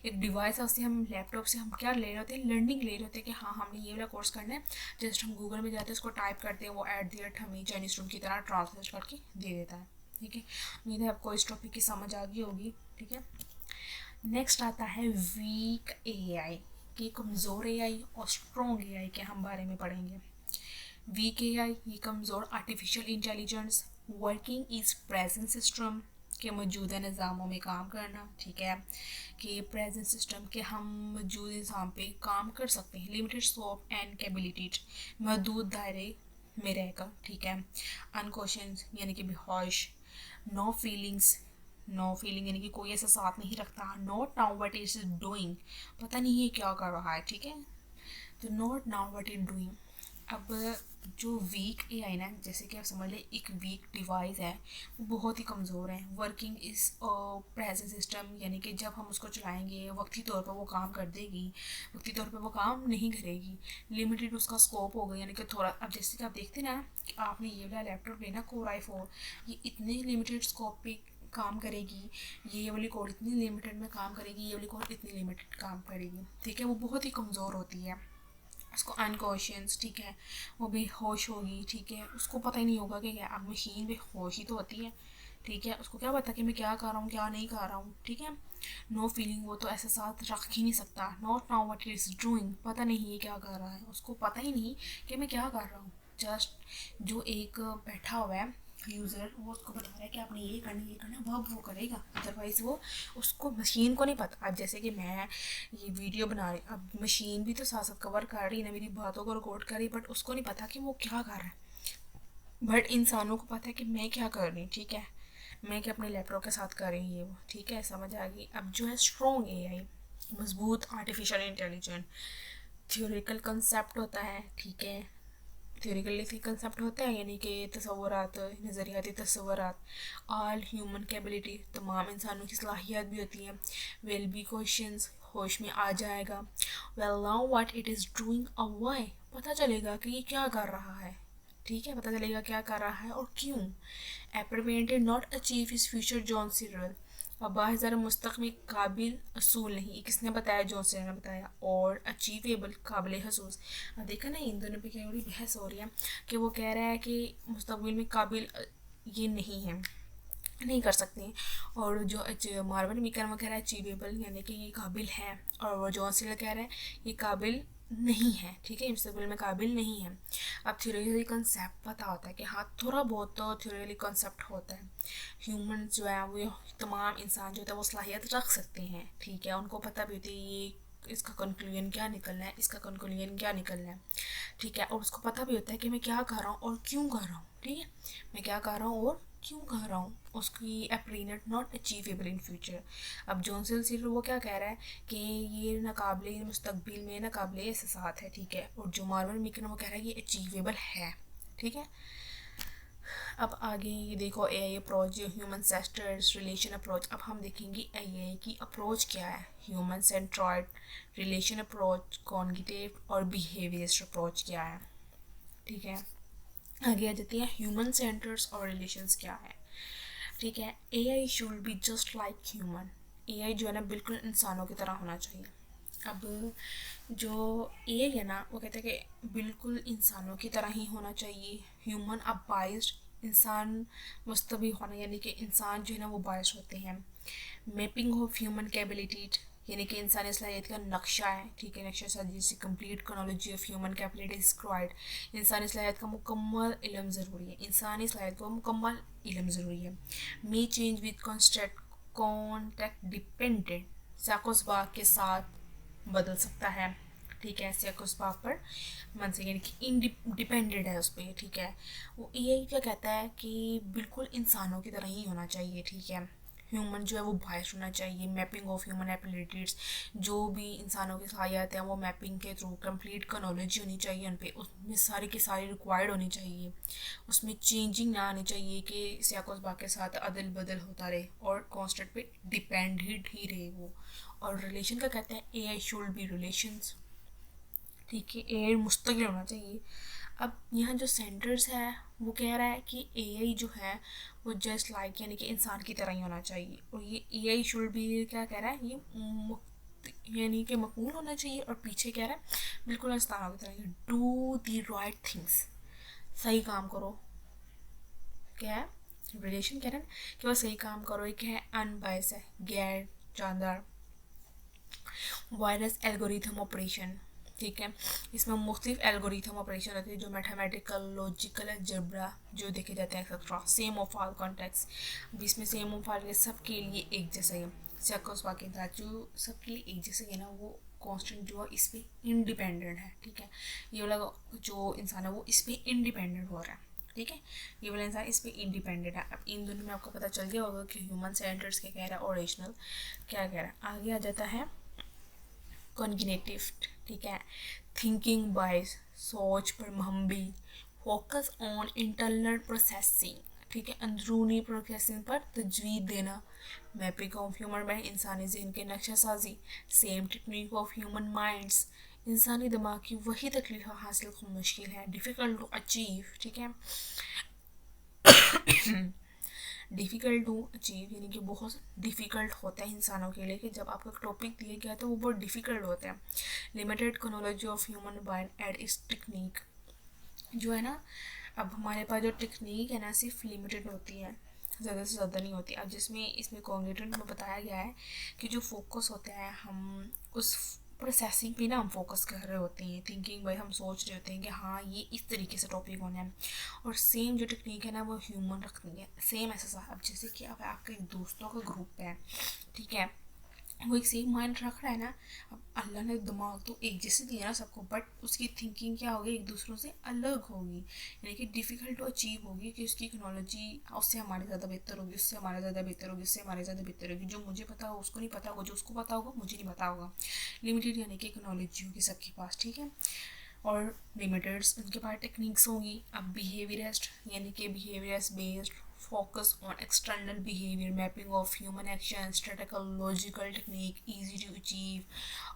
एक डिवाइस है, उससे हम लैपटॉप से हम क्या ले रहे होते हैं, लर्निंग ले रहे होते हैं कि हाँ हमने ये वाला कोर्स करना है। जस्ट हम गूगल में जाते हैं, उसको टाइप करते हैं, वो एट द रेट हमें चाइनीज़ रूम की तरह ट्रांसलेट करके दे देता है। ठीक है, उम्मीद है आपको इस टॉपिक की समझ आ गई होगी। ठीक है, नेक्स्ट आता है वीक एआई, कि कमज़ोर एआई और स्ट्रॉन्ग एआई के हम बारे में पढ़ेंगे। वीक एआई, ये कमज़ोर artificial intelligence, working is present system, के मौजूदा निज़ामों में काम करना। ठीक है, कि प्रेजेंट सिस्टम के हम मौजूद निज़ाम पे काम कर सकते हैं। लिमिटेड स्कोप एंड कैपेबिलिटीज, महदूद दायरे में रहकर। ठीक है, अनक्वेश्चन यानी कि बेहोश, नो फीलिंग्स, नो फीलिंग यानी कि कोई ऐसा साथ नहीं रखता। Not now what is doing, पता नहीं है क्या कर रहा है। ठीक है, तो not now what is doing. अब जो वीक एआई ना, जैसे कि आप समझ लें एक वीक डिवाइस है, वो बहुत ही कमज़ोर है। वर्किंग इस प्रेजेंट सिस्टम यानी कि जब हम उसको चलाएंगे वक्ती तौर पर वो काम कर देगी, वक्ती तौर पर वो काम नहीं करेगी। लिमिटेड उसका स्कोप होगा, यानी कि थोड़ा, अब जैसे कि आप देखते ना कि आपने ये वाला लैपटॉप लेना कोर i4, ये इतने लिमिटेड स्कोप पे काम करेगी, ये वाली कोड इतनी लिमिटेड में काम करेगी, ये वाली कोड इतनी लिमिटेड काम करेगी। ठीक है, वो बहुत ही कमज़ोर होती है, उसको अनकॉन्शियस। ठीक है, वो बेहोश होगी। ठीक है, उसको पता ही नहीं होगा कि क्या, अब मशीन बेहोश ही तो होती है। ठीक है, उसको क्या पता कि मैं क्या कर रहा हूँ क्या नहीं कर रहा हूँ। ठीक है, नो फीलिंग, वो तो ऐसा साथ रख ही नहीं सकता। Not now what is doing, पता नहीं ये क्या कर रहा है, उसको पता ही नहीं कि मैं क्या कर रहा हूँ। जस्ट जो एक बैठा हुआ है यूज़र, वो उसको बता रहा है कि आपने ये करना वो करेगा, अदरवाइज़ वो उसको मशीन को नहीं पता। अब जैसे कि मैं ये वीडियो बना रही, अब मशीन भी तो साथ साथ कवर कर रही है ना, मेरी बातों को रिकॉर्ड कर रही, बट उसको नहीं पता कि वो क्या कर रहा है। बट इंसानों को पता है कि मैं क्या कर रही, ठीक है, मैं क्या अपने लैपटॉप के साथ कर रही है वो, ठीक है, समझ आ गई। अब जो है स्ट्रॉन्ग एआई, मजबूत आर्टिफिशियल इंटेलिजेंस, थ्योरिकल कंसेप्ट होता है, ठीक है, थ्योरिकल कंसेप्ट होता है यानी कि तसव्वुरात, नज़रियाती तसव्वुरात। ऑल ह्यूमन कैबिलिटी, तमाम इंसानों की सलाहियत भी होती है। विल बी क्वेश्चंस, होश में आ जाएगा। Well now what it is doing a why, पता चलेगा कि ये क्या कर रहा है, ठीक है, पता चलेगा क्या कर रहा है और क्यों। एप्रीवेंटेड not achieve is future John Searle, अब्बास ज़रा मुस्तक़बिल काबिल असूल नहीं, किसने बताया, जॉन सीरल ने बताया। और अचीवेबल काबिल हसूस। अब देखा ना इन दोनों पे क्या बड़ी बहस हो रही है कि वो कह रहा है कि मुस्तक़बिल में काबिल ये नहीं है, नहीं कर सकते हैं, और जो मार्वन मीकर वो कह रहा है अचीवेबल यानी कि ये काबिल है, और वो जॉन सीरल कह रहा है ये काबिल नहीं है, ठीक है, मुस्तकबिल में काबिल नहीं है। अब थ्योरेटिकली कंसेप्ट पता होता है कि हाँ थोड़ा बहुत तो थ्योरेटिकली कंसेप्ट होता है। ह्यूमन जो है वो तमाम इंसान जो होता है वो सलाहियत रख सकते हैं, ठीक है, उनको पता भी होती है ये इसका कंक्लूजन क्या निकलना है, इसका कंक्लूजन क्या निकलना है, ठीक है, और उसको पता भी होता है कि मैं क्या कर रहा हूँ और क्यों कर रहा हूँ, ठीक है, मैं क्या कर रहा हूँ और क्यों कर रहा हूँ। उसकी एप्रीनेट नॉट अचीवेबल इन फ्यूचर। अब जॉनसन सिर्फ वो क्या कह रहा है कि ये नाकाबिल मुस्तकबिल में नाकाबिल एहसास है, ठीक है, और जो मार्वन मिकन वो कह रहा है ये अचीवेबल है, ठीक है। अब आगे ये देखो AI approach, human centred relation approach. अब हम देखेंगे एआई की अप्रोच क्या है, human centroid relation approach, cognitive और बिहेवियरिस्ट अप्रोच क्या है, ठीक है। आगे आ जाती है ह्यूमन सेंटर्स और रिलेशंस क्या है, ठीक है। AI should be just like human, AI जो है ना बिल्कुल इंसानों की तरह होना चाहिए। अब जो एआई है ना वो कहते हैं कि बिल्कुल इंसानों की तरह ही होना चाहिए। ह्यूमन अब बाइस्ड, इंसान मुस्तवी होना यानी कि इंसान जो है ना वो बाइस होते हैं। मैपिंग ऑफ ह्यूमन कैपेबिलिटी यानी कि इंसानी सलाहियत का नक्शा है, ठीक है, नक्शा साजी से complete chronology of human capability scribed. इंसानी सलाहियत का मुकम्मल इल्म ज़रूरी है, इंसानी सलाहियत का मुकम्मल इल्म ज़रूरी है। May change with context dependent, साकोसबाग के साथ बदल सकता है, ठीक है, साकोसबाग पर मन से यानी कि इंडिपेंडेंट है उस पर, ठीक है। वो ये क्या कहता है कि बिल्कुल इंसानों की तरह ही होना चाहिए, ठीक है। ह्यूमन जो है वो बायस होना चाहिए। मैपिंग ऑफ ह्यूमन एबिलिटीज़, जो भी इंसानों की सलाहियत है वो मैपिंग के थ्रू कंप्लीट का नॉलेज होनी चाहिए उन पर, उसमें सारी की सारी रिक्वायर्ड होनी चाहिए। उसमें चेंजिंग ना आनी चाहिए कि सियाकोसबा के साथ अदल बदल होता रहे और कॉन्स्टेंट पे डिपेंडेंट ही रहे वो। और रिलेशन का कहते हैं ए आई शुड बी रिलेशंस, ठीक है, ए आई मुस्तकिल होना चाहिए। अब यहाँ जो सेंटर्स है वो कह रहा है कि एआई जो है वो जस्ट लाइक यानी कि इंसान की तरह ही होना चाहिए। और ये एआई शुड भी क्या कह रहा है, ये यानी कि मकबूल होना चाहिए। और पीछे कह रहा है बिल्कुल इंसानों की तरह डू दी राइट थिंग्स, सही काम करो। क्या है रिलेशन कह रहा है कि वो सही काम करो, ये क्या है अनबायस है, गैर जानदार। वायरस एल्गोरिथम ऑपरेशन, ठीक है, इसमें मुख्तलिफ एल्गोरिथम ऑपरेशन होते हैं जो मैथमेटिकल, लॉजिकल, जबरा जो देखे जाते हैं etcetera. Same of all context, अब इसमें सेम ऑफ ऑल सबके लिए एक जैसा है। चेकोस्वा के साथ जो सबके लिए एक जैसे है ना वो कॉन्स्टेंट जो है इस पर इंडिपेंडेंट है, ठीक है। ये वाला जो इंसान है वो इस पर इंडिपेंडेंट हो रहा है, ठीक है, ये वाला इंसान इस पर इंडिपेंडेंट है। अब इन दोनों में आपको पता चल गया होगा कि ह्यूमन सेंटर्स क्या कह रहा है, ओरिजिनल क्या कह रहा है। आगे आ जाता है कॉग्निटिव, ठीक है, थिंकिंग बाय, सोच पर महंबी, फोकस ऑन इंटरनल प्रोसेसिंग, ठीक है, अंदरूनी प्रोसेसिंग पर तजवीज़ देना। मैपिंग ऑफ ह्यूमन माइंड, इंसानी जहन के नक्शा साजी। Same technique of human minds, इंसानी दिमाग की वही तकलीफ हासिल खूब मुश्किल है। डिफ़िकल्ट टू अचीव, ठीक है, डिफ़िकल्ट टू अचीव यानी कि बहुत डिफ़िकल्ट होता है इंसानों के लिए कि जब आपको टॉपिक दिया गया है तो वो बहुत डिफ़िकल्ट होता है। Limited chronology of human mind add is technique, जो है ना अब हमारे पास जो टेक्निक है ना सिर्फ लिमिटेड होती है, ज़्यादा से ज़्यादा नहीं होती। अब जिसमें इसमें कॉग्निटिव में बताया गया है कि जो फोकस होता है हम उस प्रोसेसिंग पे ना हम फोकस कर रहे होते हैं, थिंकिंग भाई हम सोच रहे होते हैं कि हाँ ये इस तरीके से टॉपिक होना है। और सेम जो टेक्निक है ना वो ह्यूमन रखनी है, सेम ऐसा। अब जैसे कि अब आपके दोस्तों का ग्रुप है, ठीक है, वो एक सेम माइंड रख रहा है ना। अब अल्लाह ने दिमाग तो एक जैसे दिया ना सबको, बट उसकी थिंकिंग क्या होगी, एक दूसरों से अलग होगी, यानी कि डिफ़िकल्ट टू अचीव होगी कि उसकी इकोनॉलॉजी उससे हमारे ज़्यादा बेहतर होगी, उससे हमारे ज़्यादा बेहतर होगी, उससे हमारे ज़्यादा बेहतर होगी। जो मुझे पता होगा उसको नहीं पता होगा, जो उसको पता होगा मुझे नहीं पता होगा। लिमिटेड यानी कि इकोनॉलॉजी होगी सबके पास, ठीक है। और लिमिटेड्स उनके पास टेक्निक्स होंगी। अब बिहेवियरिस्ट यानी कि behaviourist based focus on external behavior, mapping of human action, statistical, logical technique, easy to achieve,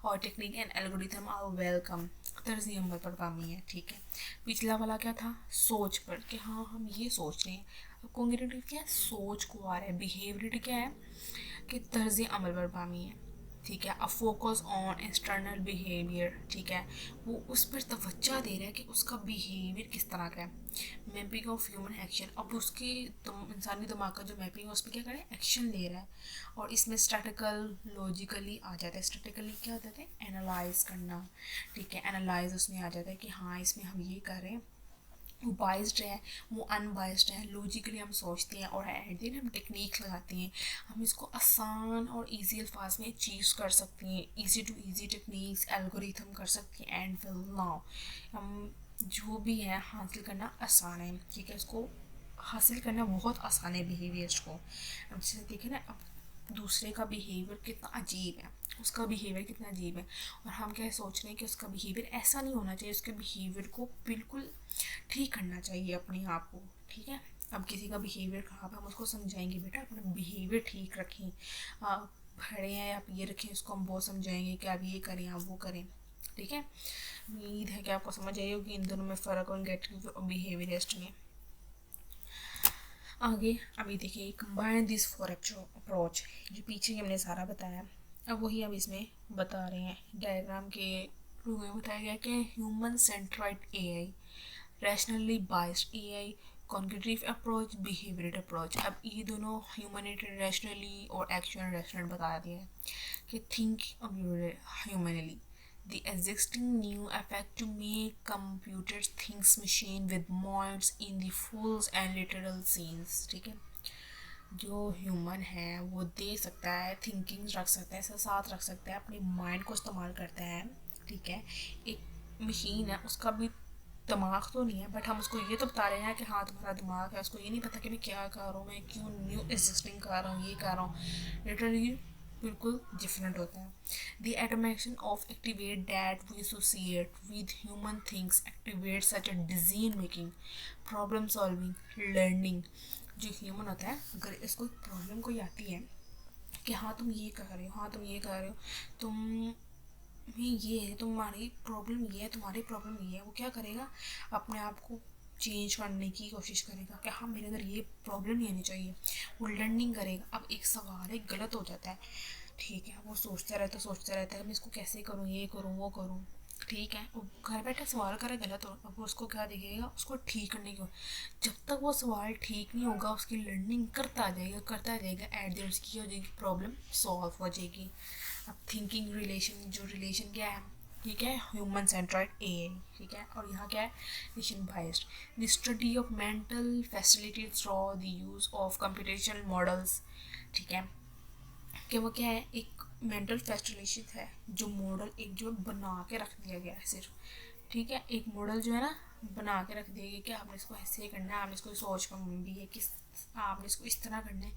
और technique and algorithm are welcome. तर्ज अमल पर कामी है, ठीक है। पिछला वाला क्या था, सोच पर, कि हाँ हम ये सोच रहे हैं। अब कॉग्निटिव क्या है, सोच को आ रहा है। बिहेवियर क्या है कि तर्ज अमल पर कामी है, ठीक है। A focus on external behaviour, ठीक है, वो उस पर तवज्जो दे रहा है कि उसका बिहेवियर किस तरह का है। मैपिंग ऑफ ह्यूमन एक्शन, अब उसके इंसानी दिमाग का जो मैपिंग है उस पर क्या करें, एक्शन ले रहा है। और इसमें स्टैटिकल लॉजिकली आ जाता है। स्टैटिकली क्या होता है, एनालाइज करना, ठीक है, एनालाइज उसमें आ जाता है कि हाँ इसमें हम ये कर रहे हैं। वो बाइस्ड है, वो अनबाइस्ड है, लॉजिकली हम सोचते हैं, और एट दिन हम टेक्निक लगाते हैं। हम इसको आसान और इजी अल्फाज में अचीव कर सकते हैं, easy to easy techniques algorithm कर सकते हैं। एंड विल नाउ हम जो भी है हासिल करना आसान है, ठीक है, इसको हासिल करना बहुत आसान है बिहेवियर्स को। अब जैसे देखें ना, अब दूसरे का बिहेवियर कितना अजीब है, उसका बिहेवियर कितना अजीब है, और हम क्या सोच रहे हैं कि उसका बिहेवियर ऐसा नहीं होना चाहिए, उसके बिहेवियर को बिल्कुल ठीक करना चाहिए अपने आप को, ठीक है। अब किसी का बिहेवियर ख़राब है, हम उसको समझाएंगे बेटा अपना बिहेवियर ठीक रखें, खड़े हैं आप ये रखें, उसको हम बहुत समझाएंगे कि आप ये करें आप वो करें, ठीक है। उम्मीद है कि आपको समझ आई होगी इन दोनों में फ़र्क और गेट और बिहेवियरिस्ट में। आगे अभी देखिए, कंबाइन दिस फॉर अप्रोच, जो पीछे हमने सारा बताया, अब वही हम इसमें बता रहे हैं। डायग्राम के थ्रू में बताया गया कि human centred AI, rationally based AI, cognitive approach, behaviour approach. अब ये दोनों ह्यूमनिटी रैशनली और एक्शन रैशनल बता दिया है कि think humanly, the existing new effect to make computers things machine with minds in the full and literal sense, ठीक है। जो ह्यूमन है वो दे सकता है, थिंकिंग रख सकता है, साथ रख सकता है, अपने माइंड को इस्तेमाल करता है, ठीक है। एक मशीन है, उसका भी दिमाग तो नहीं है, बट हम उसको ये तो बता रहे हैं कि हाँ तुम्हारा दिमाग है, उसको ये नहीं पता कि मैं क्या कर रहा हूँ, मैं क्यों न्यू एग्जिस्टिंग कर रहा हूँ, ये कर रहा हूँ। लिटरली बिल्कुल डिफरेंट होता है। The automation of activate that we associate with human things activate such a decision making, problem solving, learning। जो ह्यूमन होता है, अगर इसको प्रॉब्लम कोई आती है कि हाँ तुम ये कर रहे हो, हाँ तुम ये कर रहे हो, तुम में ये है, तुम्हारी प्रॉब्लम ये है, तुम्हारी प्रॉब्लम ये है, वो क्या करेगा, अपने आप को चेंज करने की कोशिश करेगा कि हाँ मेरे अंदर ये प्रॉब्लम नहीं आनी चाहिए, वो लर्निंग करेगा। अब एक सवाल है गलत हो जाता है, ठीक है, वो सोचता रहता है मैं इसको कैसे करूँ, ये करूँ वो करूँ, ठीक है, वो घर बैठे सवाल करे गलत हो, अब वो उसको क्या दिखेगा, उसको ठीक करने की। जब तक वो सवाल ठीक नहीं होगा उसकी लर्निंग करता जाएगा, एट द उसकी हो जाएगी, प्रॉब्लम सॉल्व हो जाएगी। अब थिंकिंग रिलेशन, जो रिलेशन क्या है, ठीक है, ह्यूमन सेंट्राइड एआई, ठीक है, और यहाँ क्या है, relation biased, the study of mental facility through the use of computational models, ठीक है, कि वो क्या है, एक मेंटल फैसिलिटेशन है, जो मॉडल एक जो बना के रख दिया गया है सिर्फ, ठीक है, एक मॉडल जो है ना बना के रख दिया गया कि आपने इसको ऐसे करना है, आपने इसको सोच पाबंदी है कि आपने इसको इस तरह करना है,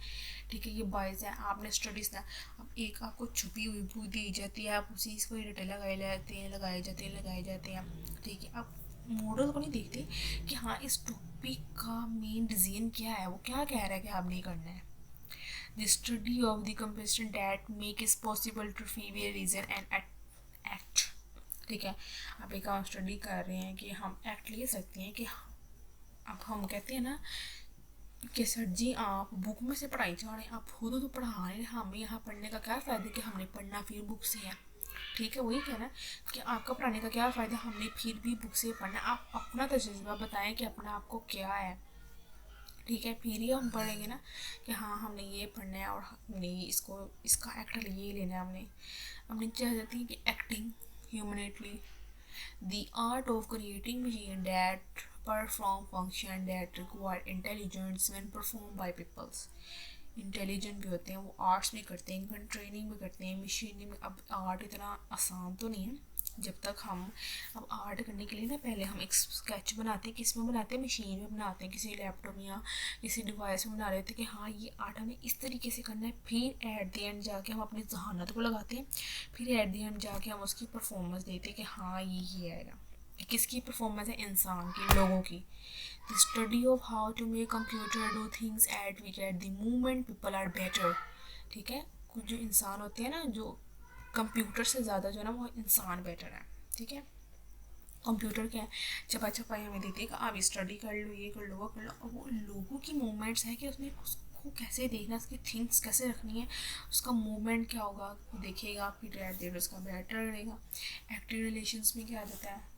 ठीक है, ये बॉयज़ है, आपने स्टडीज़ ना। अब एक आपको छुपी हुई बुक दी जाती है, आप उसी इसको रटे लगाए जाते हैं, ठीक है। अब मॉडल को नहीं देखते कि हाँ इस टॉपिक का मेन डिज़ाइन क्या है, वो क्या कह रहा है कि आपने करना है। The study of the composition that make it possible to feel reason and act, ठीक है। अब एक हम स्टडी कर रहे हैं कि हम एक्ट ले सकते हैं कि अब हम कहते हैं ना कि सर जी आप बुक में से पढ़ाई जा रहे हैं, आप खुद तो पढ़ा रहे हैं, हमें यहाँ पढ़ने का क्या फ़ायदा कि हमने पढ़ना फिर बुक से है, ठीक है। वही कहना कि आपका पढ़ाने का क्या फ़ायदा, हमने फिर भी बुक से पढ़ना। आप अपना तजुर्बा बताएं कि अपना आपको क्या है, ठीक है, फिर ही हम पढ़ेंगे ना कि हाँ हमने ये पढ़ना है और हमने इसको इसका एक्टर ये लेना है। हमने चाह जाती है कि acting humanly the art of creating machine that perform function that require intelligence when perform by peoples. Intelligent भी होते हैं, वो आर्ट्स भी करते हैं, इनका ट्रेनिंग भी करते हैं मशीन में। अब आर्ट इतना आसान तो नहीं है। जब तक हम अब आर्ट करने के लिए ना पहले हम एक स्केच बनाते हैं, किस में बनाते हैं, मशीन में बनाते हैं, किसी लैपटॉप या किसी डिवाइस में बना रहे थे कि हाँ ये आर्ट हमें इस तरीके से करना है। फिर एट द एंड जाके हम अपनी जहानत को लगाते हैं, फिर एट द एंड जाके हम उसकी परफॉर्मेंस देते हैं कि हाँ ये आएगा। किसकी परफॉर्मेंस है? इंसान की, लोगों की। The study of how to make computer do things at which at the moment people are better. ठीक है, कुछ जो इंसान होते हैं ना, जो कंप्यूटर से ज़्यादा जो है ना वो इंसान बेटर है। ठीक है, कंप्यूटर क्या है, छपा छपाई हमें देती है कि आप स्टडी कर लो, ये कर लो, वो कर लो। और वो लोगों की मूवमेंट्स है कि उसमें उसको कैसे देखना, उसकी थिंग्स कैसे रखनी है, उसका मूवमेंट क्या होगा वो देखेगा, फिर एट देर उसका बेटर रहेगा। एक्टिव रिलेशंस में क्या आ जाता है?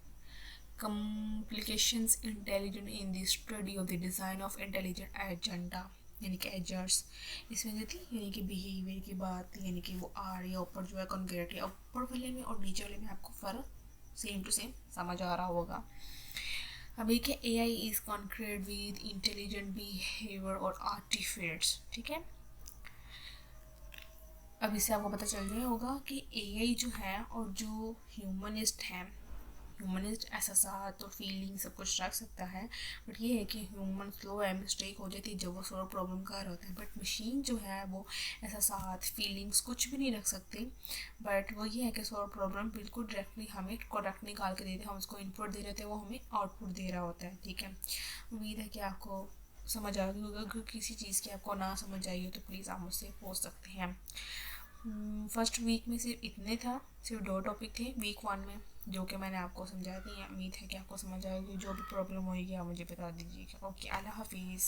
complications intelligent in the study of the design of intelligent agenda, यानी कि एजर्स। इसमें देती यानी कि बिहेवियर की बात, यानी कि वो आर या ऊपर जो है कॉन्क्रीट या ऊपर वाले में और नीचे वाले में आपको फ़र्क सेम टू सेम समझ आ रहा होगा। अब एक है A I is concrete with intelligent behaviour और आर्टिफैक्ट्स। ठीक है, अब इससे आपको पता चल गया होगा कि ए आई जो है और जो ह्यूमनिस्ट है, ह्यूमनिस्ट एहसास और फीलिंग सब कुछ रख सकता है, बट ये है कि ह्यूमन स्लो है, मिस्टेक हो जाती है जब वो सॉल्व प्रॉब्लम कर होता है। बट मशीन जो है वो एहसास फीलिंग्स कुछ भी नहीं रख सकती, बट वो ये है कि सॉल्व प्रॉब्लम बिल्कुल डायरेक्टली हमें करेक्ट निकाल के देते हैं, हम उसको इनपुट दे रहे होते हैं, वो हमें आउटपुट दे रहा होता है। ठीक है, उम्मीद है कि आपको समझ आ गई होगा। अगर किसी चीज़ की आपको ना समझ आई हो तो प्लीज़ आप मुझसे पूछ सकते हैं। फर्स्ट वीक में सिर्फ इतने था, सिर्फ 2 टॉपिक थे वीक 1 में जो कि मैंने आपको समझा दी है। उम्मीद है कि आपको समझ आएगी। जो भी प्रॉब्लम होगी आप मुझे बता दीजिएगा। ओके, अल्लाह हाफिज़।